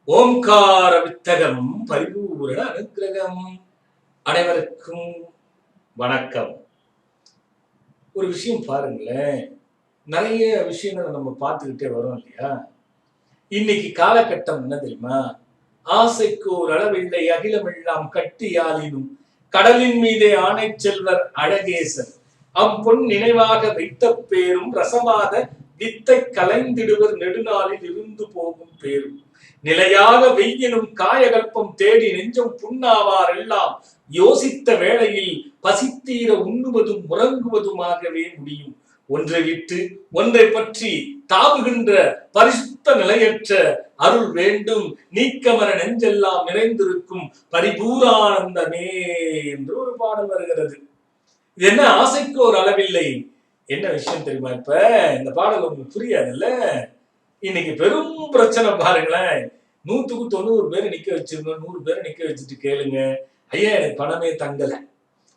ஓம்கார வித்தகம் பரிபூரண அனுக்கிரகம். அனைவருக்கும் வணக்கம். ஒரு விஷயம் பாருங்களேன், நிறைய விஷயங்களை நம்ம பார்த்துக்கிட்டே வரோம் இல்லையா? இன்னைக்கு காலகட்டம் என்ன தெரியுமா? ஆசைக்கு ஒரு அளவில்லை அகிலமெல்லாம் கட்டியாலினும் கடலின் மீதே ஆணை செல்வர் அழகேசர் அம்பொன் நினைவாக வைத்த பேரும் ரசவாத வித்தை கலைந்திடுவர் நெடுநாளில் இருந்து போகும் பேரும் நிலையாக வெய்யனும் காயகல்பம் தேடி நெஞ்சம் புண்ணாவார் எல்லாம் யோசித்த வேளையில் பசித்தீர உண்ணுவதும் உறங்குவதுமாகவே முடியும். ஒன்றை விட்டு ஒன்றை பற்றி தாவுகின்ற பரிசுத்த நிலையற்ற அருள் வேண்டும், நீக்கமர நெஞ்செல்லாம் நிறைந்திருக்கும் பரிபூரானந்தமே என்று ஒரு பாடல் வருகிறது. இது என்ன ஆசைக்கு ஒரு அளவில்லை? என்ன விஷயம் தெரியுமா? இப்ப இந்த பாடல் உங்களுக்கு புரியாதுல்ல. இன்னைக்கு பெரும் பிரச்சனை பாருங்களேன். 100க்கு 90 பேர் நிக்க வச்சிருங்க, 100 பேரை நிக்க வச்சுட்டு கேளுங்க, ஐயா எனக்கு பணமே தங்கல,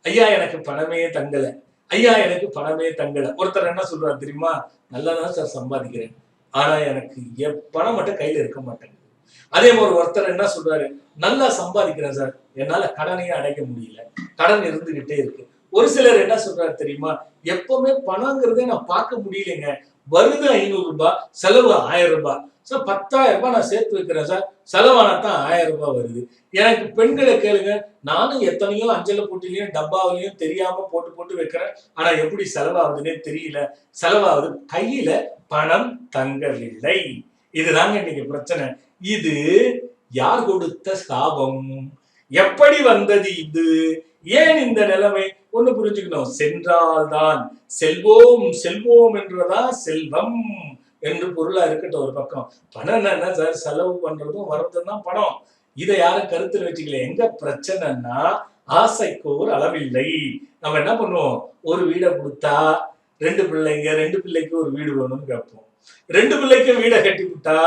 ஐயா எனக்கு பணமே தங்கல, ஐயா எனக்கு பணமே தங்கல. ஒருத்தர் என்ன சொல்றாரு தெரியுமா? நல்லாதான் சார் சம்பாதிக்கிறேன், ஆனா எனக்கு பணம் மட்டும் கையில இருக்க மாட்டேங்குது. அதே மாதிரி ஒருத்தர் என்ன சொல்றாரு? நல்லா சம்பாதிக்கிறேன் சார், என்னால கடனையே அடைக்க முடியல, கடன் இருந்துகிட்டே இருக்கு. ஒரு சிலர் என்ன சொல்றாரு தெரியுமா? எப்பவுமே பணங்கிறதே நான் பார்க்க முடியலைங்க, வருது 500 ரூபாய், செலவு 1000 ரூபாய் சார், 10,000 ரூபாய் நான் சேர்த்து வைக்கிறேன் சார், செலவானதான் 1000 ரூபாய் வருது. எனக்கு பெண்களை கேளுங்க, நானும் எத்தனையோ அஞ்சல போட்டிலையும் டப்பாவிலையும் தெரியாம போட்டு போட்டு வைக்கிறேன், ஆனா எப்படி செலவாகுதுன்னே தெரியல, செலவாகுது, கையில பணம் தங்கவில்லை. இதுதாங்க இன்னைக்கு பிரச்சனை. இது யார் கொடுத்த சாபம்? எப்படி வந்தது இது? ஏன் இந்த நிலைமை? ஒண்ணு புரிஞ்சுக்கணும், சென்றால்தான் செல்வோம், செல்வோம் என்றதான் செல்வம் என்று பொருளா இருக்கட்டும் ஒரு பக்கம். பணம் என்ன சார், செலவு பண்றதும் வர்றதும் தான் பணம். இதை யாரும் கருத்துல வச்சுக்கல. எங்க பிரச்சனைன்னா ஆசைக்கு ஒரு அளவில்லை. நம்ம என்ன பண்ணுவோம்? ஒரு வீடை கொடுத்தா 2 பிள்ளைங்க, 2 பிள்ளைக்கு ஒரு வீடு வேணும்னு கேட்போம். 2 பிள்ளைக்கு வீடை கட்டி விட்டா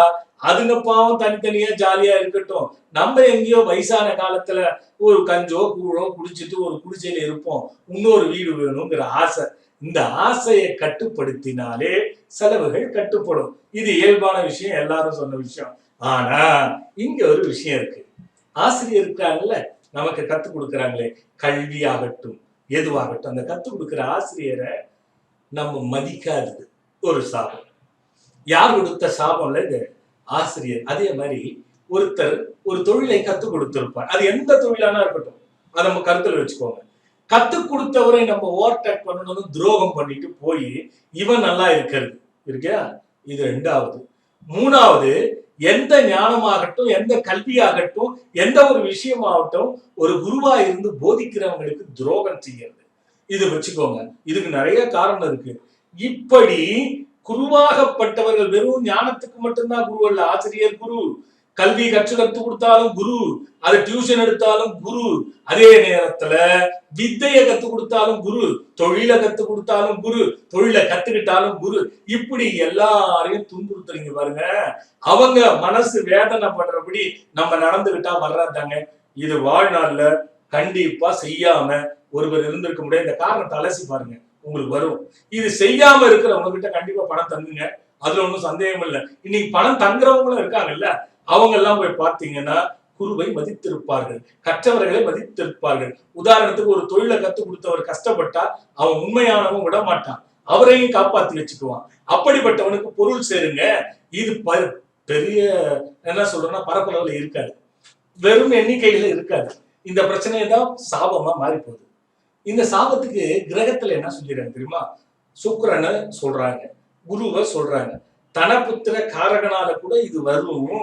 அதுங்க பாவம் தனித்தனியா ஜாலியா இருக்கட்டும், நம்ம எங்கேயோ வயசான காலத்துல ஒரு கஞ்சோ கூழோ குடிச்சிட்டு ஒரு குடிசையில இருப்போம், இன்னொரு வீடு வேணுங்கிற ஆசை. இந்த ஆசையை கட்டுப்படுத்தினாலே செலவுகள் கட்டுப்படும். இது இயல்பான விஷயம், எல்லாரும் சொன்ன விஷயம். ஆனா இங்க ஒரு விஷயம் இருக்கு. ஆசிரியர் இருக்காங்கல்ல, நமக்கு கத்துக் கொடுக்குறாங்களே, கல்வி ஆகட்டும் எதுவாகட்டும், அந்த கத்துக் கொடுக்குற ஆசிரியரை நம்ம மதிக்காதது ஒரு சாபம். யார் கொடுத்த சாபம்ல இது? ஆசிரியர். அதே மாதிரி ஒருத்தர் ஒரு தொழிலை கத்துக் கொடுத்திருப்பார், அது எந்த தொழிலானா இருக்கட்டும், அதை நம்ம கருத்துல வச்சுக்கோங்க. கத்துக் கொடுத்தவரை நம்ம ஓவர்டேக் பண்ணணும், துரோகம் பண்ணிட்டு போய் இவன் நல்லா இருக்கிறது இருக்கியா? இது 2வது. 3வது, எந்த ஞானமாகட்டும், எந்த கல்வியாகட்டும், எந்த ஒரு விஷயமாகட்டும், ஒரு குருவா இருந்து போதிக்கிறவங்களுக்கு துரோகம் செய்யறது. இது வச்சுக்கோங்க. இதுக்கு நிறைய காரணம் இருக்கு. இப்படி குருவாகப்பட்டவர்கள் வெறும் ஞானத்துக்கு மட்டும்தான் குரு அல்ல. ஆசிரியர் குரு, கல்வி கற்று கொடுத்தாலும் குரு, அது டியூஷன் எடுத்தாலும் குரு, அதே நேரத்துல வித்தையை கத்து கொடுத்தாலும் குரு, தொழிலை கத்து கொடுத்தாலும் குரு, தொழிலை கத்துக்கிட்டாலும் குரு. இப்படி எல்லாரையும் துன்புறுத்துறீங்க பாருங்க. அவங்க மனசு வேதனை பண்றபடி நம்ம நடந்துகிட்டா வர்றதாங்க. இது வாழ்நாள்ல கண்டிப்பா செய்யாம ஒருவர் இருந்திருக்க முடியாது. இந்த காரணத்தை அலசி பாருங்க, உங்களுக்கு வரும். இது செய்யாம இருக்கிறவங்க கிட்ட கண்டிப்பா பணம் தங்குங்க, அதுல ஒன்றும் சந்தேகம் இல்லை. இன்னைக்கு பணம் தங்குறவங்களும் இருக்காங்கல்ல, அவங்க எல்லாம் போய் பார்த்தீங்கன்னா குருவை மதித்திருப்பார்கள், கற்றவர்களை மதித்திருப்பார்கள். உதாரணத்துக்கு ஒரு தொழிலை கத்துக் கொடுத்தவர் கஷ்டப்பட்டா அவன் உண்மையானவன் விட மாட்டான், அவரையும் காப்பாத்தி வச்சுக்குவான். அப்படிப்பட்டவனுக்கு பொருள் சேருங்க. இது பெரிய என்ன சொல்றேன்னா பரப்பளவுல இருக்காது, வெறும் எண்ணிக்கையில இருக்காது. இந்த பிரச்சனையை தான் சாபமா மாறி போகுது. இந்த சாபத்துக்கு கிரகத்துல என்ன சொல்லிடுறாங்க தெரியுமா? சுக்கிரனை சொல்றாங்க, குருவை சொல்றாங்க. தனபுத்திர காரகனால கூட இது வரும்.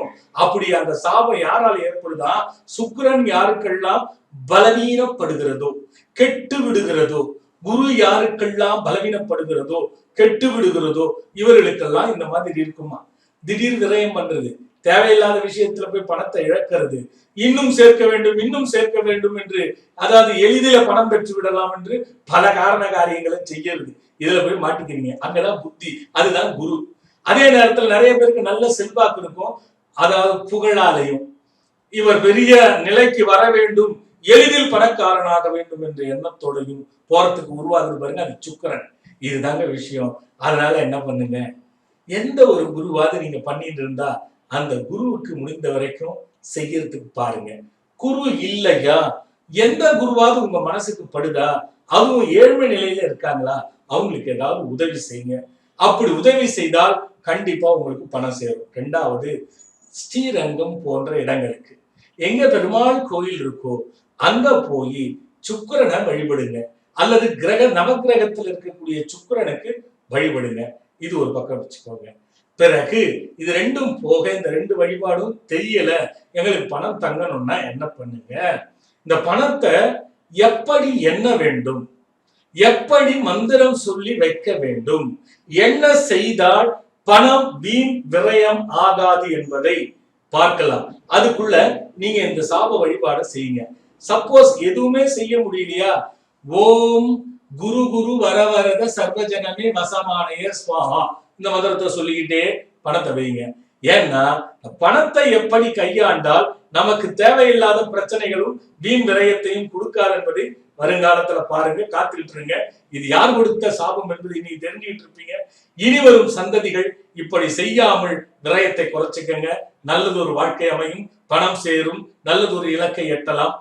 அப்படி அந்த சாபம் யாரால ஏற்படுதா? சுக்கிரன் யாருக்கெல்லாம் பலவீனப்படுகிறதோ, கெட்டு விடுகிறதோ, குரு யாருக்கெல்லாம் பலவீனப்படுகிறதோ, கெட்டு விடுகிறதோ, இவர்களுக்கெல்லாம் இந்த மாதிரி இருக்குமா? திடீர் விரயம் பண்றது, தேவையில்லாத விஷயத்துல போய் பணத்தை இழக்கிறது, இன்னும் சேர்க்க வேண்டும் இன்னும் சேர்க்க வேண்டும் என்று, அதாவது எளிதில பணம் பெற்று விடலாம் என்று பல காரண காரியங்களை செய்யறது. இதுல போய் மாட்டிக்கிறீங்க. அங்கதான் புத்தி, அதுதான் குரு. அதே நேரத்தில் நிறைய பேருக்கு நல்ல செல்வாக்கு இருக்கும், அதாவது புகழாலையும் இவர் பெரிய நிலைக்கு வர வேண்டும், எளிதில் பணக்காரனாக வேண்டும் என்ற எண்ணத்தோடையும் போறதுக்கு உருவாகுது பாருங்க, அது சுக்கிரன். இதுதாங்க விஷயம். அதனால என்ன பண்ணுங்க, எந்த ஒரு குருவாவது நீங்க பண்ணிட்டு இருந்தா அந்த குருவுக்கு முடிந்த வரைக்கும் செய்யறதுக்கு பாருங்க. குரு இல்லையா, எந்த குருவாவது உங்க மனசுக்கு படுதா, அவங்க ஏழ்மை நிலையில இருக்காங்களா, அவங்களுக்கு ஏதாவது உதவி செய்யுங்க. அப்படி உதவி செய்தால் கண்டிப்பா உங்களுக்கு பணம் சேரும். ரெண்டாவது, ஸ்ரீரங்கம் போன்ற இடங்களுக்கு எங்க பெருமாள் கோயில் இருக்கோ அங்க போய் சுக்கிரனை வழிபடுங்க, அல்லது நவகிரகத்தில் இருக்கக்கூடிய சுக்கிரனுக்கு வழிபடுங்க. இது ஒரு பக்கம் வச்சுக்கோங்க. பிறகு இது ரெண்டும் போக, இந்த ரெண்டு வழிபாடும் தெரியல, எங்களுக்கு பணம் தங்கணும்னா என்ன பண்ணுங்க, இந்த பணத்தை எப்படி எண்ண வேண்டும், எப்படி மந்திரம் சொல்லி வைக்க வேண்டும், என்ன செய்தால் பணம் வீண் விரயம் ஆகாது என்பதை பார்க்கலாம். அதுக்குள்ள நீங்க இந்த சாப வழிபாடு செய்யுங்க. சப்போஸ் எதுவுமே செய்ய முடியலையா, ஓம் குரு குரு வரவரத சர்வஜனமே வசமானய ஸ்வாஹா இந்த மந்திரத்தை சொல்லிக்கிட்டே பணத்தை வைங்க. ஏன்னா பணத்தை எப்படி கையாண்டால் நமக்கு தேவையில்லாத பிரச்சனைகளும் வீண் விரயத்தையும் கொடுக்காது என்பதை வருங்காலத்துல பாருங்க, காத்துக்கிட்டு இருங்க. இது யார் கொடுத்த சாபம் என்பதை நீ தெரிஞ்சுக்கிட்டு இருப்பீங்க. இனி வரும் சந்ததிகள் இப்படி செய்யாமல் விரயத்தை குறைச்சிக்கங்க. நல்லதொரு வாழ்க்கை அமையும், பணம் சேரும், நல்லதொரு இலக்கை எட்டலாம்.